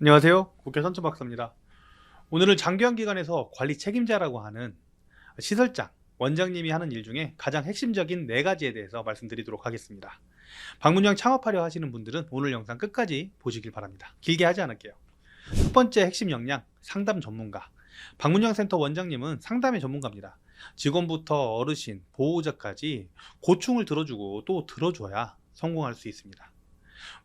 안녕하세요. 국회 선천박사입니다. 오늘은 장기화 기관에서 관리 책임자라고 하는 시설장, 원장님이 하는 일 중에 가장 핵심적인 4가지에 대해서 말씀드리도록 하겠습니다. 방문양 창업하려 하시는 분들은 오늘 영상 끝까지 보시길 바랍니다. 길게 하지 않을게요. 첫 번째 핵심 역량, 상담 전문가. 방문양 센터 원장님은 상담의 전문가입니다. 직원부터 어르신, 보호자까지 고충을 들어주고 또 들어줘야 성공할 수 있습니다.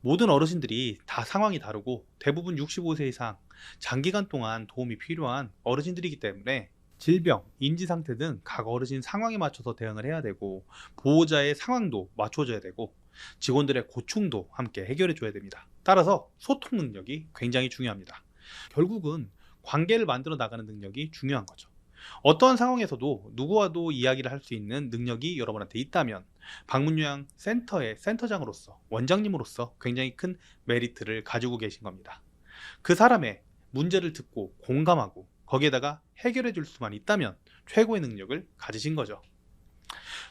모든 어르신들이 다 상황이 다르고 대부분 65세 이상 장기간 동안 도움이 필요한 어르신들이기 때문에 질병, 인지 상태 등 각 어르신 상황에 맞춰서 대응을 해야 되고 보호자의 상황도 맞춰줘야 되고 직원들의 고충도 함께 해결해 줘야 됩니다. 따라서 소통 능력이 굉장히 중요합니다. 결국은 관계를 만들어 나가는 능력이 중요한 거죠. 어떠한 상황에서도 누구와도 이야기를 할 수 있는 능력이 여러분한테 있다면 방문요양 센터의 센터장으로서 원장님으로서 굉장히 큰 메리트를 가지고 계신 겁니다. 그 사람의 문제를 듣고 공감하고 거기에다가 해결해 줄 수만 있다면 최고의 능력을 가지신 거죠.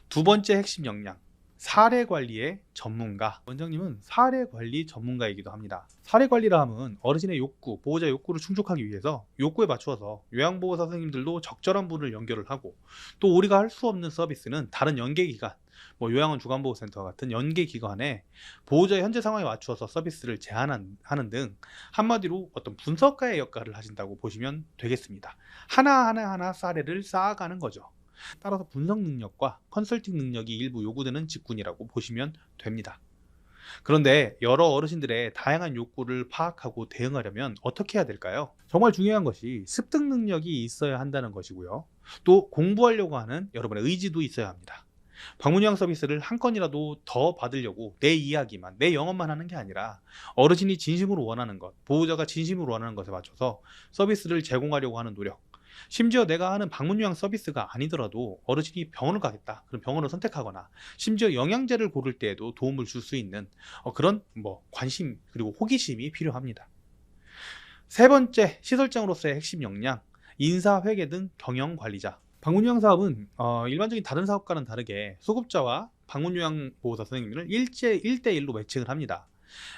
두 번째 핵심 역량, 사례 관리의 전문가. 원장님은 사례 관리 전문가이기도 합니다. 사례 관리라 함은 어르신의 욕구, 보호자 욕구를 충족하기 위해서 욕구에 맞추어서 요양보호사 선생님들도 적절한 분을 연결을 하고 또 우리가 할 수 없는 서비스는 다른 연계기관, 요양원 주간보호센터 같은 연계기관에 보호자의 현재 상황에 맞추어서 서비스를 제안하는 등 한마디로 어떤 분석가의 역할을 하신다고 보시면 되겠습니다. 하나하나 사례를 쌓아가는 거죠. 따라서 분석 능력과 컨설팅 능력이 일부 요구되는 직군이라고 보시면 됩니다. 그런데 여러 어르신들의 다양한 욕구를 파악하고 대응하려면 어떻게 해야 될까요? 정말 중요한 것이 습득 능력이 있어야 한다는 것이고요. 또 공부하려고 하는 여러분의 의지도 있어야 합니다. 방문요양 서비스를 한 건이라도 더 받으려고 내 이야기만, 내 영업만 하는 게 아니라 어르신이 진심으로 원하는 것, 보호자가 진심으로 원하는 것에 맞춰서 서비스를 제공하려고 하는 노력, 심지어 내가 하는 방문요양 서비스가 아니더라도 어르신이 병원을 가겠다, 그럼 병원을 선택하거나 심지어 영양제를 고를 때에도 도움을 줄 수 있는 그런 관심 그리고 호기심이 필요합니다. 세 번째, 시설장으로서의 핵심 역량, 인사회계 등 경영관리자. 방문요양 사업은 일반적인 다른 사업과는 다르게 소급자와 방문요양보호사 선생님을 1대1로 매칭을 합니다.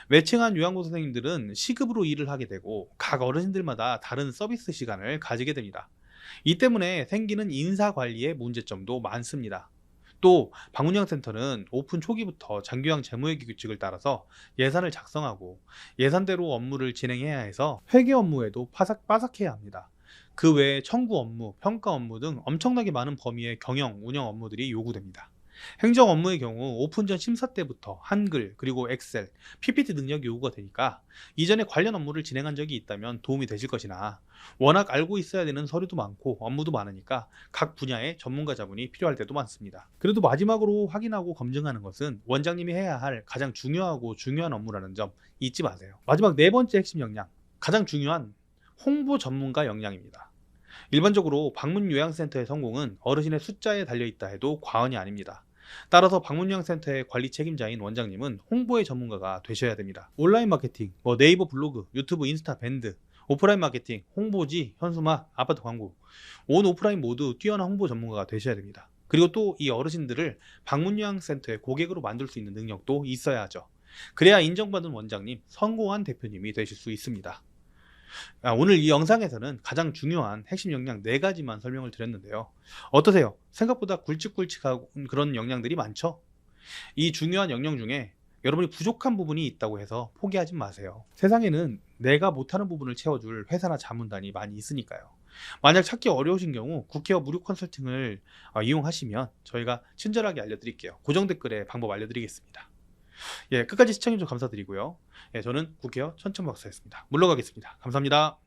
매칭한 요양보호사 선생님들은 시급으로 일을 하게 되고 각 어르신들마다 다른 서비스 시간을 가지게 됩니다. 이 때문에 생기는 인사관리의 문제점도 많습니다. 또 방문요양센터는 오픈 초기부터 장기요양 재무회계 규칙을 따라서 예산을 작성하고 예산대로 업무를 진행해야 해서 회계 업무에도 빠삭해야 합니다. 그 외에 청구 업무, 평가 업무 등 엄청나게 많은 범위의 경영, 운영 업무들이 요구됩니다. 행정 업무의 경우 오픈 전 심사 때부터 한글, 그리고 엑셀, PPT 능력이 요구가 되니까 이전에 관련 업무를 진행한 적이 있다면 도움이 되실 것이나 워낙 알고 있어야 되는 서류도 많고 업무도 많으니까 각 분야의 전문가 자문이 필요할 때도 많습니다. 그래도 마지막으로 확인하고 검증하는 것은 원장님이 해야 할 가장 중요한 업무라는 점 잊지 마세요. 마지막 네 번째 핵심 역량, 가장 중요한 홍보 전문가 역량입니다. 일반적으로 방문 요양센터의 성공은 어르신의 숫자에 달려있다 해도 과언이 아닙니다. 따라서 방문요양센터의 관리 책임자인 원장님은 홍보의 전문가가 되셔야 됩니다. 온라인 마케팅, 네이버 블로그, 유튜브, 인스타, 밴드, 오프라인 마케팅, 홍보지, 현수막, 아파트 광고, 온 오프라인 모두 뛰어난 홍보 전문가가 되셔야 됩니다. 그리고 또 이 어르신들을 방문요양센터의 고객으로 만들 수 있는 능력도 있어야 하죠. 그래야 인정받은 원장님, 성공한 대표님이 되실 수 있습니다. 오늘 이 영상에서는 가장 중요한 핵심 역량 4가지만 설명을 드렸는데요. 어떠세요? 생각보다 굵직굵직한 그런 역량들이 많죠? 이 중요한 역량 중에 여러분이 부족한 부분이 있다고 해서 포기하지 마세요. 세상에는 내가 못하는 부분을 채워줄 회사나 자문단이 많이 있으니까요. 만약 찾기 어려우신 경우 국회와 무료 컨설팅을 이용하시면 저희가 친절하게 알려드릴게요. 고정 댓글에 방법 알려드리겠습니다. 끝까지 시청해주셔서 감사드리고요. 저는 국회의원 천천박사였습니다. 물러가겠습니다. 감사합니다.